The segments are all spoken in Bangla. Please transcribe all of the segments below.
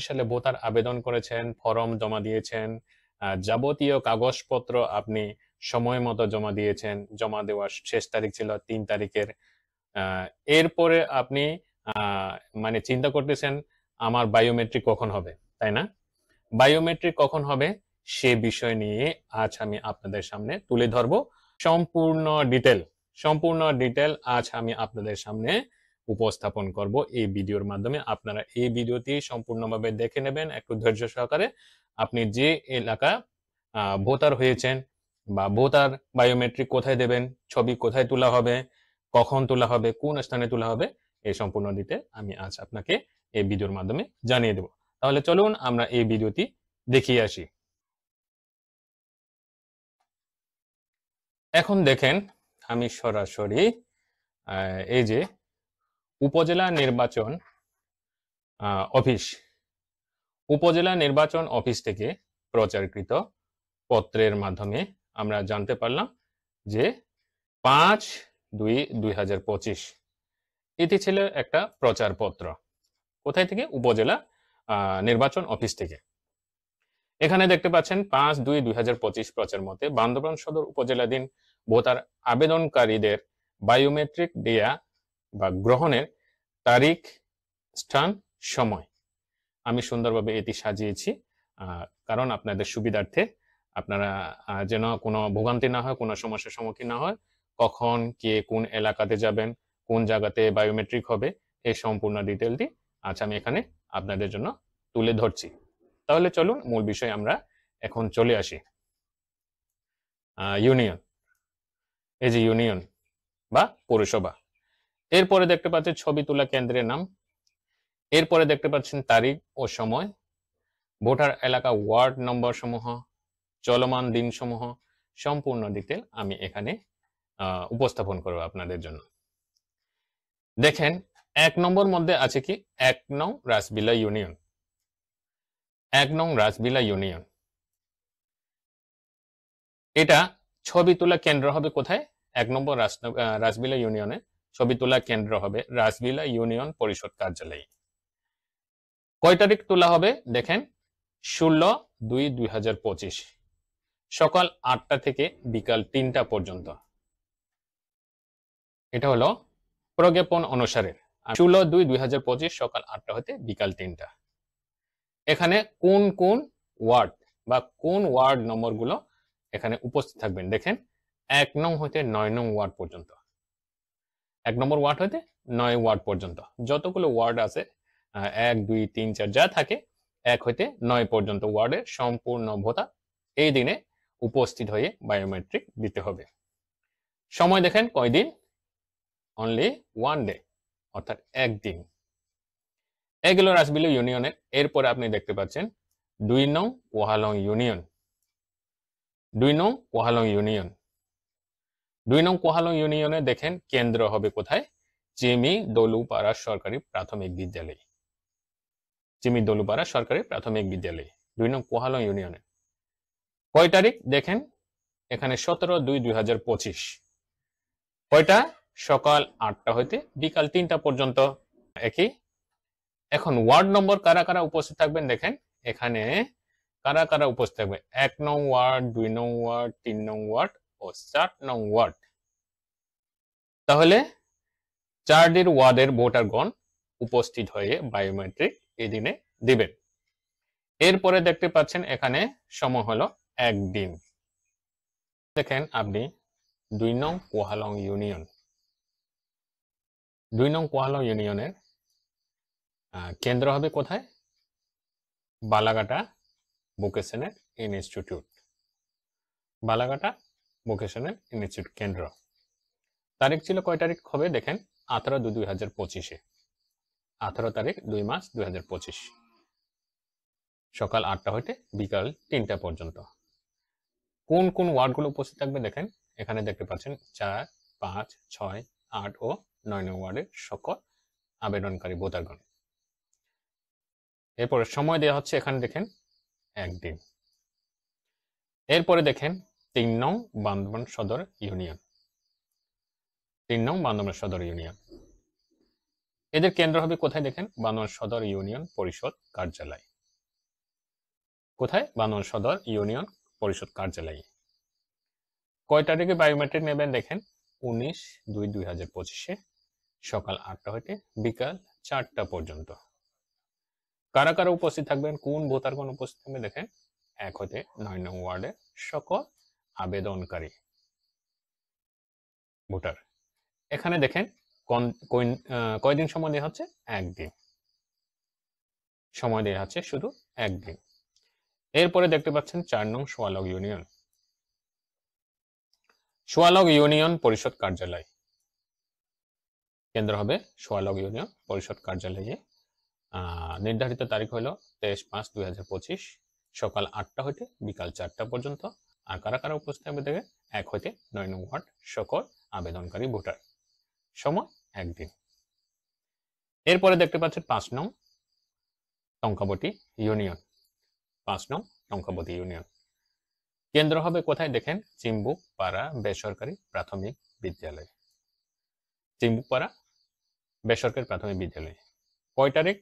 সালে ভোটার আবেদন করেছেন, ফর্ম জমা দিয়েছেন, যাবতীয় কাগজপত্র আপনি সময় মতো জমা দিয়েছেন, জমা দেওয়ার শেষ তারিখ ছিল ৩ তারিখের। এরপরে আপনি মানে চিন্তা করতেছেন আমার বায়োমেট্রিক কখন হবে, তাই না? বায়োমেট্রিক কখন হবে সে বিষয় নিয়ে আজ আমি আপনাদের সামনে তুলে ধরব। সম্পূর্ণ ডিটেল আজ আমি আপনাদের সামনে উপস্থাপন করব এই ভিডিওর মাধ্যমে। আপনারা এই ভিডিওটি সম্পূর্ণভাবে দেখে নেবেন একটু ধৈর্য সহকারে। আপনি যে এলাকা ভোটার হয়েছেন বা ভোটার বায়োমেট্রিক কোথায় দেবেন, ছবি কোথায় তোলা হবে, কখন তোলা হবে, কোন স্থানে তোলা হবে, এই সম্পূর্ণ ডিটেল আমি আজ আপনাকে এই ভিডিওর মাধ্যমে জানিয়ে দেব। তাহলে চলুন আমরা এই ভিডিওটি দেখিয়ে আসি। এখন দেখেন আমি সরাসরি এই যে উপজেলা নির্বাচন অফিস উপজেলা নির্বাচন অফিস থেকে প্রচারকৃত পত্রের মাধ্যমে আমরা জানতে পারলাম যে ৫/২/২০২৫ এটি ছিল একটা প্রচারপত্র। কোথায় থেকে? উপজেলা নির্বাচন অফিস থেকে। এখানে দেখতে পাচ্ছেন ৫/২/২০২৫ প্রচার মতে বান্দরবান সদর উপজেলাধীন ভোটার আবেদনকারীদের বায়োমেট্রিক দেয়া বা গ্রহণের তারিখ, স্থান, সময় আমি সুন্দরভাবে এটি সাজিয়েছি, কারণ আপনাদের সুবিধার্থে আপনারা যেন কোনো ভোগান্তি না হয়, কোনো সমস্যার সম্মুখীন না হয়, কখন কে কোন এলাকাতে যাবেন, কোন জায়গাতে বায়োমেট্রিক হবে, এই সম্পূর্ণ ডিটেলটি আজ আমি এখানে আপনাদের জন্য তুলে ধরছি। তাহলে চলুন মূল বিষয়ে আমরা এখন চলে আসি। ইউনিয়ন, এই যে ইউনিয়ন বা পৌরসভা। এরপরে দেখতে পাচ্ছেন ছবি তোলা কেন্দ্রের নাম, এরপরে দেখতে পাচ্ছেন তারিখ ও সময়, ভোটার এলাকা, ওয়ার্ড নম্বর সমূহ, চলমান দিন সমূহ, সম্পূর্ণ ডিটেল আমি এখানে উপস্থাপন করব আপনাদের জন্য। দেখেন ১ নম্বর মধ্যে আছে কি ১ নং রাসবিলা ইউনিয়ন। ১ নং রাসবিলা ইউনিয়ন, এটা ছবি তোলা কেন্দ্র হবে কোথায়? ১ নম্বর রাসবিলা ইউনিয়নে ছবি তোলা কেন্দ্র হবে রাসবিলা ইউনিয়ন পরিষদ কার্যালয়ে। কয় তারিখ তোলা হবে? দেখেন ১৬/২/২০২৫ সকাল ৮টা থেকে বিকাল ৩টা পর্যন্ত। এটা হলো প্রজ্ঞাপন অনুসারে ১৬/২/২০২৫ সকাল ৮টা হতে বিকাল ৩টা। এখানে কোন কোন ওয়ার্ড বা কোন ওয়ার্ড নম্বরগুলো এখানে উপস্থিত থাকবেন দেখেন ১ নং হতে ৯ নং ওয়ার্ড পর্যন্ত। ১ নম্বর ওয়ার্ড হতে ৯ ওয়ার্ড পর্যন্ত যতগুলো ওয়ার্ড আছে ১, ২, ৩, ৪ যা থাকে ১ হতে ৯ পর্যন্ত ওয়ার্ডের সম্পূর্ণ ভোটার এই দিনে উপস্থিত হয়ে বায়োমেট্রিক দিতে হবে। সময় দেখেন কয়দিন? অনলি 1 ডে, অর্থাৎ একদিন। এগুলো রাসবিলা ইউনিয়নের। এরপরে আপনি দেখতে পাচ্ছেন ২ নং কোহালং ইউনিয়ন। ২ নং কোহালং ইউনিয়ন ২ নং কোহালং ইউনিয়নে দেখেন কেন্দ্র হবে কোথায়? চিমি দলুপাড়া সরকারি প্রাথমিক বিদ্যালয়। চিমি দলুপাড়া সরকারি প্রাথমিক বিদ্যালয় ২ নং কোহালং ইউনিয়নে। কয় তারিখ? দেখেন এখানে ১৭/২/২০২৫। কয়টা? সকাল ৮টা হইতে বিকাল ৩টা পর্যন্ত। একই। এখন ওয়ার্ড নম্বর কারা কারা উপস্থিত থাকবেন দেখেন এখানে কারা কারা উপস্থিত থাকবে ১ নং ওয়ার্ড, ২ নং ওয়ার্ড, ৩ নং ওয়ার্ড ও ৪ নং ওয়ার্ড। তাহলে ৪টির ওয়ার্ডের ভোটারগণ উপস্থিত হয়ে বায়োমেট্রিক এই দিনে দিবেন। এরপরে দেখতে পাচ্ছেন এখানে সময় হলো একদিন। দেখেন আপনি ২ নং কোহালং ইউনিয়ন। ২ নং কোহালং ইউনিয়নের কেন্দ্র হবে কোথায়? Balaghata vocational institute. Balaghata vocational institute কেন্দ্র। তারিখ ছিল কয় তারিখ হবে দেখেন ১৮/২/২০২৫-এ। ১৮ তারিখ ২ মাস ২০২৫ সকাল ৮টা হইতে বিকাল ৩টা পর্যন্ত। কোন কোন ওয়ার্ডগুলো উপস্থিত থাকবে দেখেন এখানে দেখতে পাচ্ছেন ৪, ৫, ৬, ৮ ও ৯ নং ওয়ার্ডের সকল আবেদনকারী ভোটারগণ। এরপরে সময় দেওয়া হচ্ছে এখানে দেখেন একদিন। এরপরে দেখেন ৩ নং বান্দরবান সদর ইউনিয়ন। ৩ নং বান্দরবান সদর ইউনিয়ন। এদের কেন্দ্র হবে কোথায় দেখেন, বান্দরবান সদর ইউনিয়ন পরিষদ কার্যালয়। কোথায়? বান্দরবান সদর ইউনিয়ন পরিষদ কার্যালয়ে। কয় তারিখে বায়োমেট্রিক নেবেন দেখেন, 19/2/2025 সকাল 8টা হইতে বিকাল 4টা পর্যন্ত। কারা কারা উপস্থিত থাকবেন, কোন ভোটারগণ উপস্থিত থাকবে দেখেন, 1 হতে 9 নং ওয়ার্ডের সকল আবেদনকারী ভোটার। এখানে দেখেন কয়দিন সময় দেওয়া হচ্ছে, একদিন সময় দেওয়া হচ্ছে, শুধু একদিন। এরপরে দেখতে পাচ্ছেন 4 নং সোয়ালগ ইউনিয়ন, সোয়ালগ ইউনিয়ন পরিষদ কার্যালয়। কেন্দ্র হবে সোয়ালগ ইউনিয়ন পরিষদ কার্যালয়ে। নির্ধারিত তারিখ হলো 23/5/2025 সকাল 8টা হইতে বিকাল 4টা পর্যন্ত। আর কারা কারা উপস্থিত থাকবে দেখে, 1 হইতে 9 নং ওয়ার্ড সকল আবেদনকারী ভোটার, সময় একদিন। এরপরে দেখতে পাচ্ছেন 5 নং টঙ্কাবতী ইউনিয়ন, 5 নং টঙ্কাবতী ইউনিয়ন। কেন্দ্র হবে কোথায় দেখেন, চিম্বুকপাড়া বেসরকারি প্রাথমিক বিদ্যালয়, চিম্বুকপাড়া বেসরকারি প্রাথমিক বিদ্যালয়। কয় তারিখ,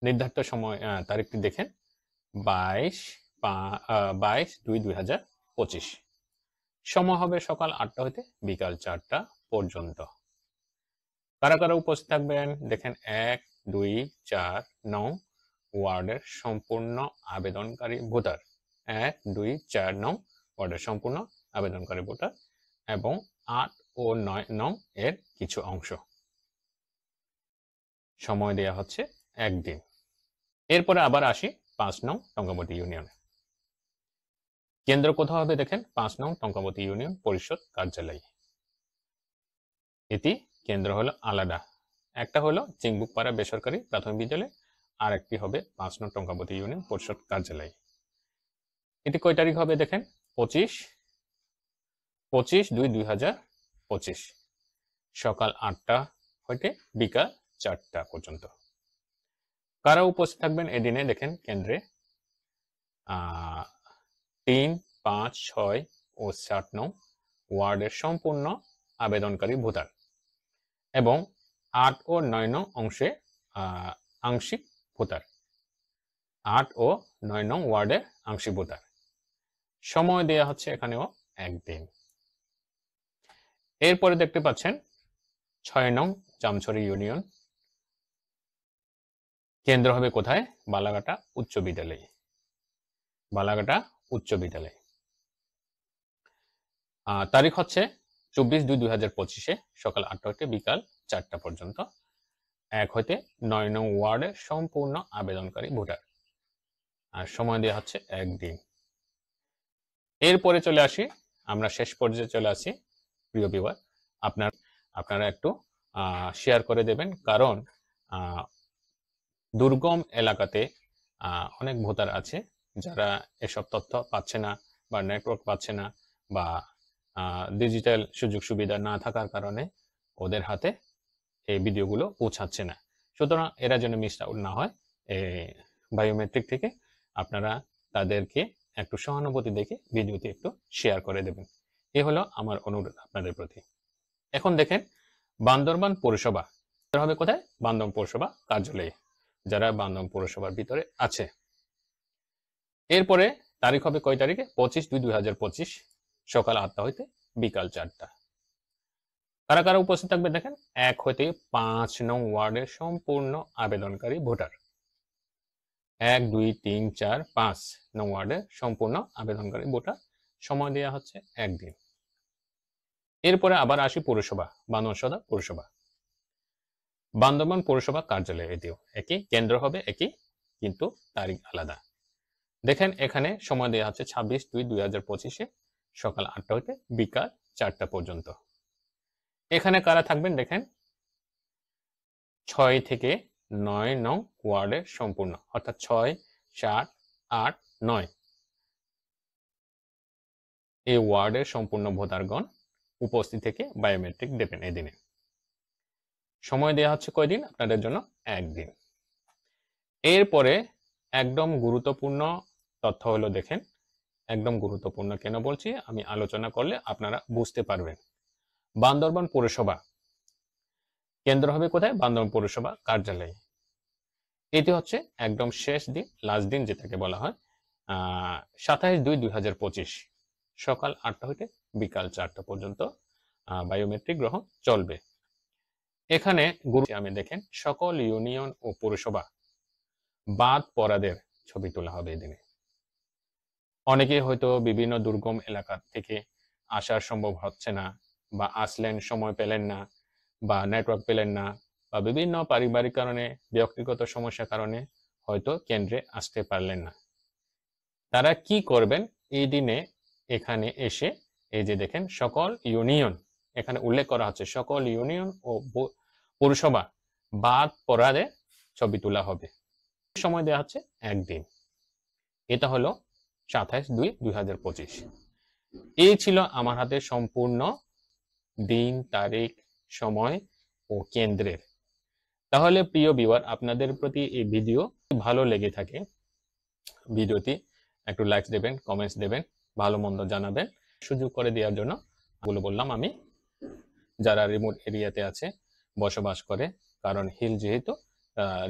নির্ধারিত সময় তারিখটি দেখেন, 22/2/2025 সময় হবে সকাল 8টা হইতে বিকাল 4টা পর্যন্ত। কারা কারা উপস্থিত থাকবেন দেখেন, 1, 2, 4 নং ওয়ার্ডের সম্পূর্ণ আবেদনকারী ভোটার, 1, 2, 4 নং ওয়ার্ডের সম্পূর্ণ আবেদনকারী ভোটার এবং 8 ও 9 নং এর কিছু অংশ। সময় দেয়া হচ্ছে একদিন। এরপরে আবার আসি 5 নং টঙ্কাবতী ইউনিয়নে। কেন্দ্র কোথাও হবে দেখেন, 5 নং টঙ্কাবতী ইউনিয়ন পরিষদ কার্যালয়। এটি কেন্দ্র হলো আলাদা, একটা হলো চিম্বুকপাড়া বেসরকারি প্রাথমিক বিদ্যালয়, আর একটি হবে 5 নং টঙ্কাবতী ইউনিয়ন পরিষদ কার্যালয়। এটি কয় তারিখ হবে দেখেন, 25/2/2025 সকাল 8টা হইতে বিকাল 4টা পর্যন্ত। কারা উপস্থিত থাকবেন এদিনে দেখেন, কেন্দ্রে 3, 5, 6 ও 7 নং ওয়ার্ডের সম্পূর্ণ আবেদনকারী ভোটার এবং 8 ও 9 নং অংশে আংশিক ভোটার, 8 ও 9 নং ওয়ার্ডের আংশিক ভোটার। সময় দেয়া হচ্ছে এখানেও একদিন। এরপরে দেখতে পাচ্ছেন 6 নং জামছড়ি ইউনিয়ন। কেন্দ্র হবে কোথায়, বালাঘাটা উচ্চ বিদ্যালয়, বালাঘাটা উচ্চ বিদ্যালয়। তারিখ হচ্ছে 24/2/2025 সকাল 8টা হইতে বিকাল 4টা পর্যন্ত। 1 হইতে 9 নং ওয়ার্ডের সম্পূর্ণ আবেদনকারী ভোটার, আর সময় দেওয়া হচ্ছে একদিন। এরপরে চলে আসি, আমরা শেষ পর্যায়ে চলে আসি। প্রিয় ভিউয়ার, আপনারা একটু শেয়ার করে দেবেন, কারণ দুর্গম এলাকাতে অনেক ভোটার আছে যারা এসব তথ্য পাচ্ছে না, বা নেটওয়ার্ক পাচ্ছে না, বা ডিজিটাল সুযোগ সুবিধা না থাকার কারণে ওদের হাতে এই ভিডিওগুলো পৌঁছাচ্ছে না। সুতরাং এরা যেন মিস আউট না হয় বায়োমেট্রিক থেকে, আপনারা তাদেরকে একটু সহানুভূতি দেখে ভিডিওতে একটু শেয়ার করে দেবেন। এ হলো আমার অনুরোধ আপনাদের প্রতি। এখন দেখেন, বান্দরবান পৌরসভা হবে কোথায়, বান্দরবান পৌরসভা কার্যালয়ে, যারা বান্দরবান পৌরসভার ভিতরে আছে। এরপরে তারিখ হবে কয় তারিখে, 25/2/2025 সকাল 8টা হইতে বিকাল 4টা। কারা কারা উপস্থিত থাকবে দেখেন, 1 হইতে 5 নং ওয়ার্ডের সম্পূর্ণ আবেদনকারী ভোটার, 1, 2, 3, 4, 5 নং ওয়ার্ডের সম্পূর্ণ আবেদনকারী ভোটার। সময় দেওয়া হচ্ছে একদিন। এরপরে আবার আসি পৌরসভা, বান্দরবান সদর পৌরসভা, বান্দরবান পৌরসভা কার্যালয়। এটিও একই, কেন্দ্র হবে একই, কিন্তু তারিখ আলাদা। দেখেন এখানে সময় দেওয়া হচ্ছে 26/2/2025 সকাল 8টা হইতে বিকাল 4টা পর্যন্ত। এখানে কারা থাকবেন দেখেন, 6 থেকে 9 নং ওয়ার্ডের সম্পূর্ণ, অর্থাৎ 6, 7, 8, 9 এই ওয়ার্ডের সম্পূর্ণ ভোটারগণ উপস্থিত থেকে বায়োমেট্রিক দেবেন এদিনে। সময় দেওয়া হচ্ছে কয়দিন আপনাদের জন্য, একদিন। এরপরে একদম গুরুত্বপূর্ণ তথ্য হলো দেখেন, একদম গুরুত্বপূর্ণ কেন বলছি, আমি আলোচনা করলে আপনারা বুঝতে পারবেন। বান্দরবান পৌরসভা কেন্দ্র হবে কোথায়? বান্দরবান পৌরসভা কার্যালয়ে। এটি হচ্ছে একদম শেষ দিন, লাস্ট দিন যেটাকে বলা হয় 27/2/2025 সকাল 8টা হইতে বিকাল 4টা পর্যন্ত বায়োমেট্রিক গ্রহণ চলবে। এখানে গুরু আমি দেখেন সকল ইউনিয়ন ও পৌরসভা বাদ পড়াদের ছবি তোলা হবে এদিনে। অনেকে হয়তো বিভিন্ন দুর্গম এলাকা থেকে আসার সম্ভব হচ্ছে না, বা আসলেন সময় পেলেন না, বা নেটওয়ার্ক পেলেন না, বা বিভিন্ন পারিবারিক কারণে, ব্যক্তিগত সমস্যার কারণে হয়তো কেন্দ্রে আসতে পারলেন না। তারা কি করবেন? এই দিনে এখানে এসে এই যে দেখেন সকল ইউনিয়ন, এখানে উল্লেখ করা হচ্ছে সকল ইউনিয়ন ও পৌরসভা বাদ পড়াদের ছবি তোলা হবে। সময় দেওয়া হচ্ছে একদিন। এটা হলো 27/2/2025। এই ছিল আমার হাতে সম্পূর্ণ দিন, তারিখ, সময় ও কেন্দ্রের। তাহলে প্রিয় ভিউয়ার, আপনাদের প্রতি এই ভিডিও ভালো লেগে থাকে, ভিডিওটি একটু লাইক দেবেন, কমেন্টস দেবেন, ভালো মন্দ জানাবেন। সুযোগ করে দেওয়ার জন্য বললাম আমি, যারা রিমোট এরিয়াতে আছে, বসবাস করে, কারণ হিল যেহেতু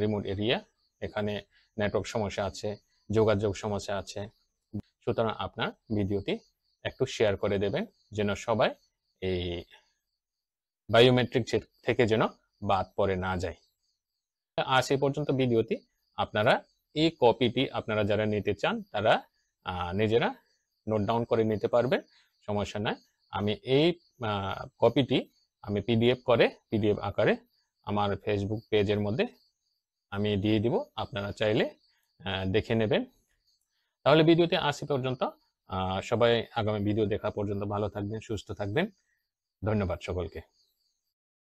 রিমোট এরিয়া, এখানে নেটওয়ার্ক সমস্যা আছে, যোগাযোগ সমস্যা আছে, সুতরাং আপনার ভিডিওটি একটু শেয়ার করে দেবেন যেন সবাই এই বায়োমেট্রিক থেকে যেন বাদ পড়ে না যায়। আজ এই পর্যন্ত ভিডিওটি। আপনারা এই কপিটি আপনারা যারা নিতে চান তারা নিজেরা নোট ডাউন করে নিতে পারবেন, সমস্যা নাই। আমি এই কপিটি আমি পিডিএফ আকারে আমার ফেসবুক পেজের মধ্যে আমি দিয়ে দিব, আপনারা চাইলে দেখে নেবেন। তাহলে ভিডিওতে আসি পর্যন্ত, সবাই আগামী ভিডিও দেখা পর্যন্ত ভালো থাকবেন, সুস্থ থাকবেন। ধন্যবাদ সকলকে।